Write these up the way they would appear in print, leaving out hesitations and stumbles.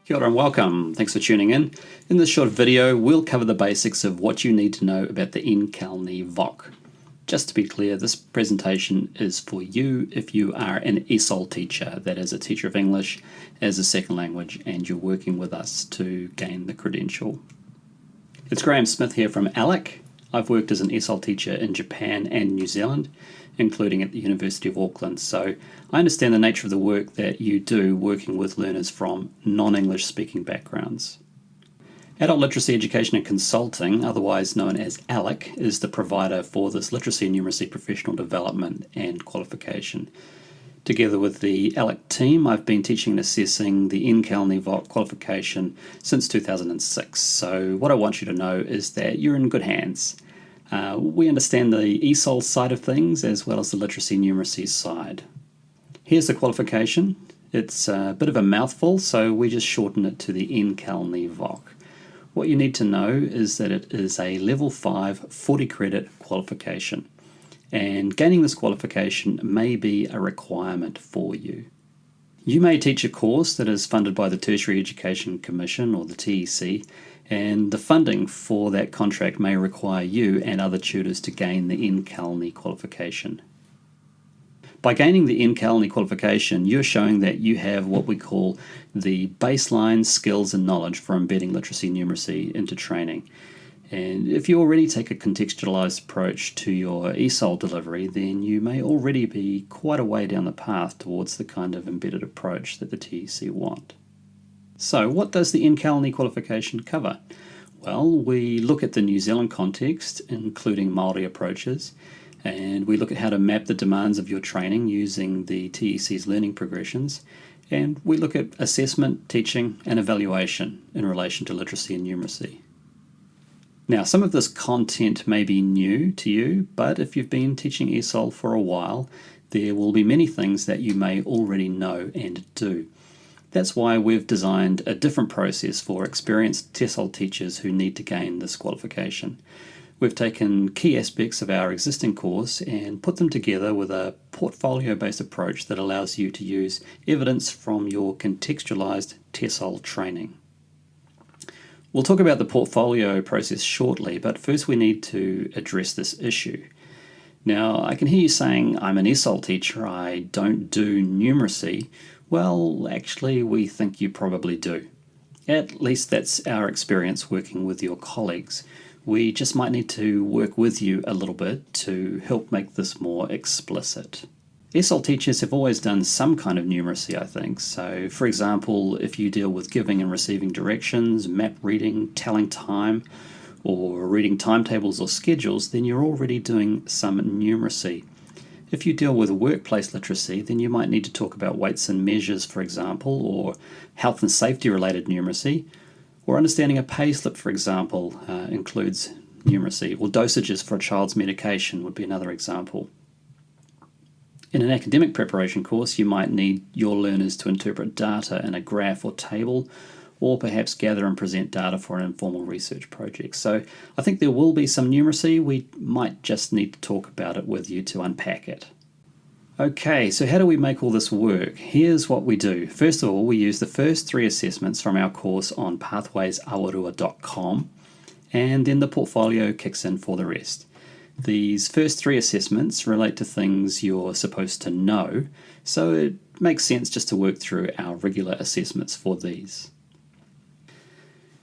Kia ora and welcome. Thanks for tuning in. In this short video, we'll cover the basics of what you need to know about the NCALNE VOC. Just to be clear, this presentation is for you if you are an ESOL teacher, that is a teacher of English as a second language, and you're working with us to gain the credential. It's Graham Smith here from ALEC. I've worked as an ESOL teacher in Japan and New Zealand, including at the University of Auckland, so I understand the nature of the work that you do working with learners from non-English speaking backgrounds. Adult Literacy Education and Consulting, otherwise known as ALEC, is the provider for this literacy and numeracy professional development and qualification. Together with the ALEC team, I've been teaching and assessing the NCALNE VOC qualification since 2006, so what I want you to know is that you're in good hands. We understand the ESOL side of things as well as the literacy numeracy side. Here's the qualification. It's a bit of a mouthful, so we just shorten it to the NCALNE VOC. What you need to know is that it is a level 5 40 credit qualification, and gaining this qualification may be a requirement for you. You may teach a course that is funded by the Tertiary Education Commission or the TEC, and the funding for that contract may require you and other tutors to gain the NCALNE qualification. By gaining the NCALNE qualification, you're showing that you have what we call the baseline skills and knowledge for embedding literacy numeracy into training. And if you already take a contextualized approach to your ESOL delivery, then you may already be quite a way down the path towards the kind of embedded approach that the TEC want. So what does the NCALNE qualification cover? Well, we look at the New Zealand context, including Māori approaches, and we look at how to map the demands of your training using the TEC's learning progressions, and we look at assessment, teaching, and evaluation in relation to literacy and numeracy. Now, some of this content may be new to you, but if you've been teaching ESOL for a while, there will be many things that you may already know and do. That's why we've designed a different process for experienced TESOL teachers who need to gain this qualification. We've taken key aspects of our existing course and put them together with a portfolio-based approach that allows you to use evidence from your contextualized TESOL training. We'll talk about the portfolio process shortly, but first we need to address this issue. Now, I can hear you saying, I'm an ESOL teacher, I don't do numeracy. Well, actually, we think you probably do. At least that's our experience working with your colleagues. We just might need to work with you a little bit to help make this more explicit. ESOL teachers have always done some kind of numeracy, I think. So, for example, if you deal with giving and receiving directions, map reading, telling time, or reading timetables or schedules, then you're already doing some numeracy. If you deal with workplace literacy, then you might need to talk about weights and measures, for example, or health and safety related numeracy, or understanding a payslip, for example, includes numeracy, or dosages for a child's medication would be another example. In an academic preparation course, you might need your learners to interpret data in a graph or table, or perhaps gather and present data for an informal research project. So I think there will be some numeracy. We might just need to talk about it with you to unpack it. Okay, so how do we make all this work? Here's what we do. First of all, we use the first 3 assessments from our course on pathwaysawarua.com, and then the portfolio kicks in for the rest. These first 3 assessments relate to things you're supposed to know, so it makes sense just to work through our regular assessments for these.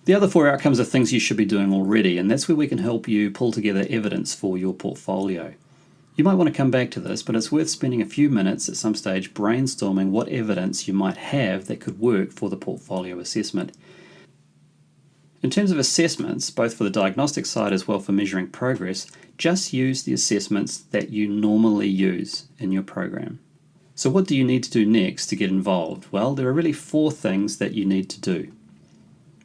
The other 4 outcomes are things you should be doing already, and that's where we can help you pull together evidence for your portfolio. You might want to come back to this, but it's worth spending a few minutes at some stage brainstorming what evidence you might have that could work for the portfolio assessment. In terms of assessments, both for the diagnostic side as well for measuring progress, just use the assessments that you normally use in your program. So what do you need to do next to get involved? Well, there are really 4 things that you need to do.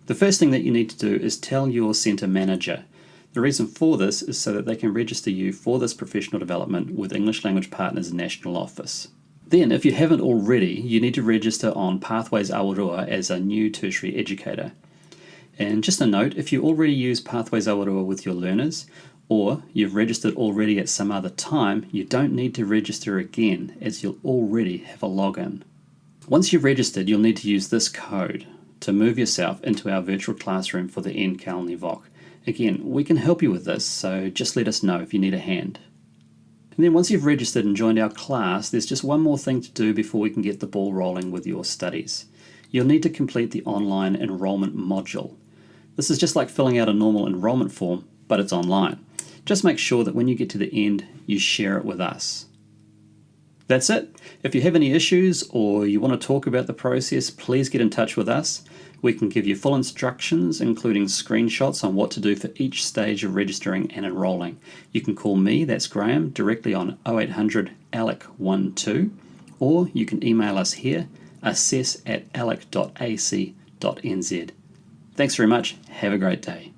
The first thing that you need to do is tell your centre manager. The reason for this is so that they can register you for this professional development with English Language Partners National Office. Then, if you haven't already, you need to register on Pathways Awarua as a new tertiary educator. And just a note, if you already use Pathways Awarua with your learners, or you've registered already at some other time, you don't need to register again as you'll already have a login. Once you've registered, you'll need to use this code. to move yourself into our virtual classroom for the NCALNE VOC. Again, we can help you with this, so just let us know if you need a hand. And then once you've registered and joined our class, there's just one more thing to do before we can get the ball rolling with your studies. You'll need to complete the online enrollment module. This is just like filling out a normal enrollment form, but it's online. Just make sure that when you get to the end, you share it with us. That's it. If you have any issues or you want to talk about the process, please get in touch with us. We can give you full instructions, including screenshots on what to do for each stage of registering and enrolling. You can call me, that's Graham, directly on 0800 ALEC12, or you can email us here, assess@alec.ac.nz. Thanks very much. Have a great day.